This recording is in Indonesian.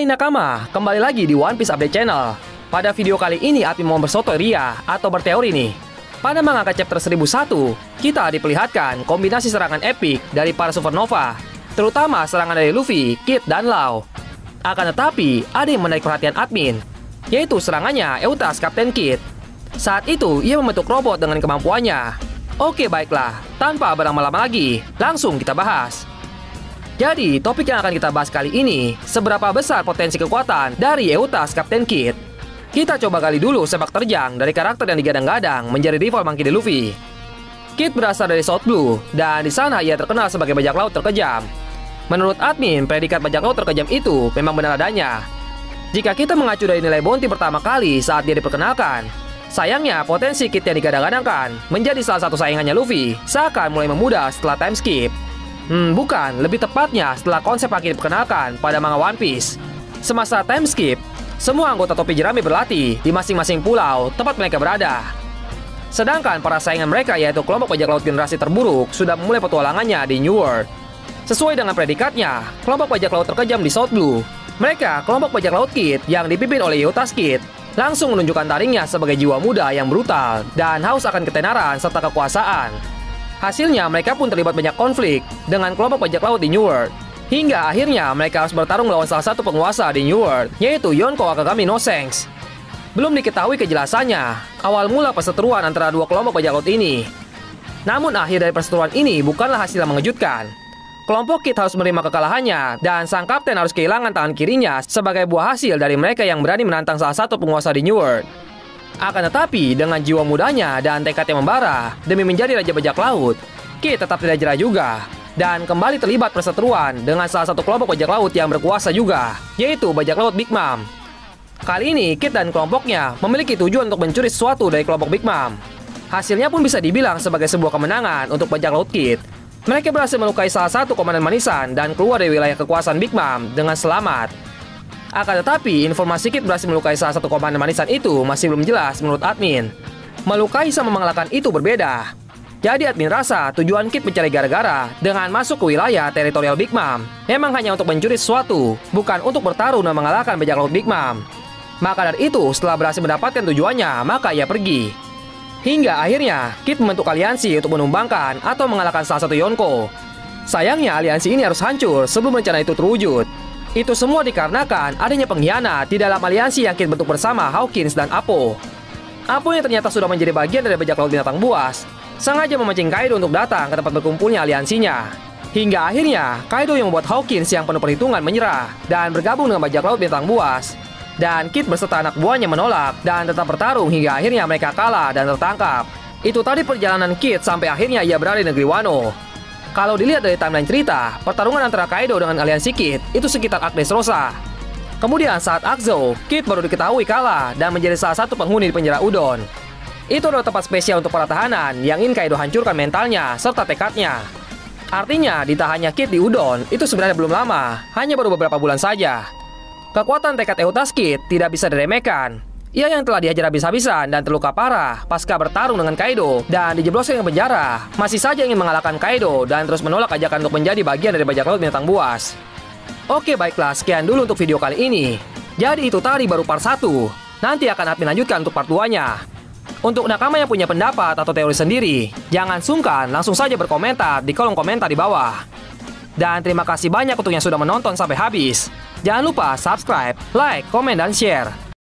Hai nakama, kembali lagi di One Piece Update Channel. Pada video kali ini admin mau bersoto ria atau berteori nih. Pada mangaka chapter 1001, kita diperlihatkan kombinasi serangan epik dari para supernova, terutama serangan dari Luffy, Kid, dan Law. Akan tetapi, ada yang menarik perhatian admin, yaitu serangannya Eutas Kapten Kid. Saat itu, ia membentuk robot dengan kemampuannya. Oke baiklah, tanpa berlama-lama lagi, langsung kita bahas. Jadi, topik yang akan kita bahas kali ini, seberapa besar potensi kekuatan dari Eutas Kapten Kid. Kita coba gali dulu sepak terjang dari karakter yang digadang-gadang menjadi rival Monkey D. Luffy. Kid berasal dari South Blue, dan di sana ia terkenal sebagai bajak laut terkejam. Menurut admin, predikat bajak laut terkejam itu memang benar adanya. Jika kita mengacu dari nilai bounty pertama kali saat dia diperkenalkan, sayangnya potensi Kid yang digadang-gadangkan menjadi salah satu saingannya Luffy seakan mulai memudar setelah time skip. Bukan, lebih tepatnya setelah konsep Haki diperkenalkan pada manga One Piece. Semasa time skip, semua anggota topi jerami berlatih di masing-masing pulau tempat mereka berada. Sedangkan para saingan mereka yaitu kelompok bajak laut generasi terburuk sudah memulai petualangannya di New World. Sesuai dengan predikatnya, kelompok bajak laut terkejam di South Blue. Mereka, kelompok bajak laut Kid yang dipimpin oleh Eutas Kid, langsung menunjukkan taringnya sebagai jiwa muda yang brutal dan haus akan ketenaran serta kekuasaan. Hasilnya mereka pun terlibat banyak konflik dengan kelompok bajak laut di New World. Hingga akhirnya mereka harus bertarung melawan salah satu penguasa di New World, yaitu Yonko Akagami no Shanks. Belum diketahui kejelasannya awal mula perseteruan antara dua kelompok bajak laut ini. Namun akhir dari perseteruan ini bukanlah hasil yang mengejutkan. Kelompok Kid harus menerima kekalahannya dan sang kapten harus kehilangan tangan kirinya sebagai buah hasil dari mereka yang berani menantang salah satu penguasa di New World. Akan tetapi, dengan jiwa mudanya dan tekad yang membara demi menjadi Raja Bajak Laut, Kid tetap tidak jerah juga dan kembali terlibat perseteruan dengan salah satu kelompok bajak laut yang berkuasa juga, yaitu Bajak Laut Big Mom. Kali ini, Kid dan kelompoknya memiliki tujuan untuk mencuri sesuatu dari kelompok Big Mom. Hasilnya pun bisa dibilang sebagai sebuah kemenangan untuk Bajak Laut Kid. Mereka berhasil melukai salah satu komandan manisan dan keluar dari wilayah kekuasaan Big Mom dengan selamat. Akan tetapi, informasi Kid berhasil melukai salah satu komandan manisan itu masih belum jelas menurut admin. Melukai sama mengalahkan itu berbeda. Jadi admin rasa tujuan Kid mencari gara-gara dengan masuk ke wilayah teritorial Big Mom memang hanya untuk mencuri sesuatu, bukan untuk bertarung dan mengalahkan bajak laut Big Mom. Maka dari itu, setelah berhasil mendapatkan tujuannya, maka ia pergi. Hingga akhirnya, Kid membentuk aliansi untuk menumbangkan atau mengalahkan salah satu Yonko. Sayangnya aliansi ini harus hancur sebelum rencana itu terwujud. Itu semua dikarenakan adanya pengkhianat di dalam aliansi yang Kid bentuk bersama Hawkins dan Apo. Apo yang ternyata sudah menjadi bagian dari bajak laut binatang buas, sengaja memancing Kaido untuk datang ke tempat berkumpulnya aliansinya. Hingga akhirnya, Kaido yang membuat Hawkins yang penuh perhitungan menyerah dan bergabung dengan bajak laut binatang buas. Dan Kid beserta anak buahnya menolak dan tetap bertarung hingga akhirnya mereka kalah dan tertangkap. Itu tadi perjalanan Kid sampai akhirnya ia berada di negeri Wano. Kalau dilihat dari timeline cerita, pertarungan antara Kaido dengan aliansi Kid itu sekitar Arc Dressrosa. Kemudian saat Akzo, Kid baru diketahui kalah dan menjadi salah satu penghuni di penjara Udon. Itu adalah tempat spesial untuk para tahanan yang ingin Kaido hancurkan mentalnya serta tekadnya. Artinya, ditahannya Kid di Udon itu sebenarnya belum lama, hanya baru beberapa bulan saja. Kekuatan tekad Eutas Kid tidak bisa diremehkan. Ia yang telah dihajar habis-habisan dan terluka parah pasca bertarung dengan Kaido dan dijebloskan ke penjara, masih saja ingin mengalahkan Kaido dan terus menolak ajakan untuk menjadi bagian dari bajak laut binatang buas. Oke baiklah, sekian dulu untuk video kali ini. Jadi itu tadi baru part 1. Nanti akan admin lanjutkan untuk part 2-nya. Untuk nakama yang punya pendapat atau teori sendiri, jangan sungkan langsung saja berkomentar di kolom komentar di bawah. Dan terima kasih banyak untuk yang sudah menonton sampai habis. Jangan lupa subscribe, like, komen, dan share.